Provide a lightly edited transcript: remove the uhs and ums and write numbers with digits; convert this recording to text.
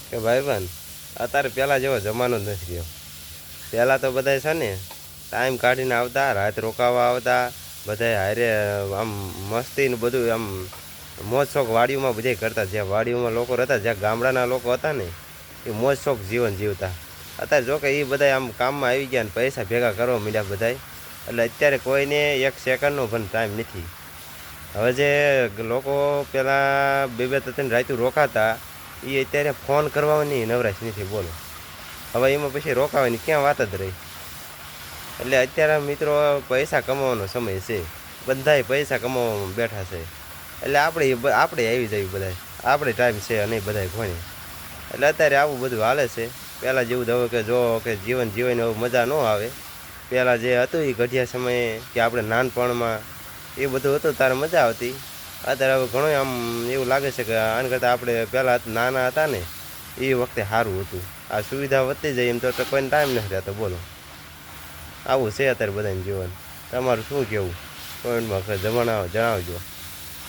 કે ભાઈબંધ અત્યારે પહેલાં જેવો જમાનો જ નથી રહ્યો. પહેલાં તો બધા છે ને ટાઈમ કાઢીને આવતા, રાત રોકાવા આવતા, બધા હારે આમ મસ્તી ને બધું આમ મોજ શોખ વાડીઓમાં બધા કરતા. જ્યાં વાડીઓમાં લોકો રહેતા, જ્યાં ગામડાના લોકો હતા ને એ મોજ શોખ જીવન જીવતા. અત્યારે જો કે એ બધા આમ કામમાં આવી ગયા ને પૈસા ભેગા કરવા માંડ્યા બધાય. એટલે અત્યારે કોઈને એક સેકન્ડનો પણ ટાઈમ નથી. હવે જે લોકો પહેલાં બે બે ત્રણ રાતું રોકાતા એ અત્યારે ફોન કરવાની નવરાશ નથી, બોલો. હવે એમાં પછી રોકાવાની ક્યાં વાત જ રહી. એટલે અત્યારે મિત્રો પૈસા કમાવાનો સમય છે, બધાય પૈસા કમાવામાં બેઠા છે. એટલે આપણે આવી જવી બધા, આપણે ટાઈમ છે અને બધા ભણે. એટલે અત્યારે આવું બધું હાલે છે. પહેલાં જેવું તો હવે કે જો કે જીવન જીવવાની હવે મજા ન આવે. પહેલાં જે હતું એ ઘડિયા સમયે કે આપણે નાનપણમાં એ બધું હતું ત્યારે મજા આવતી. અત્યારે હવે ઘણું આમ એવું લાગે છે કે આના કરતાં આપણે પહેલાં નાના હતા ને એ વખતે સારું હતું. આ સુવિધા વધતી જાય એમ તો કોઈને ટાઈમ નથી રહેતો, બોલો. આવું છે અત્યારે બધાનું જીવન. તમારું શું કહેવું? કોમેન્ટમાં જણાવજો.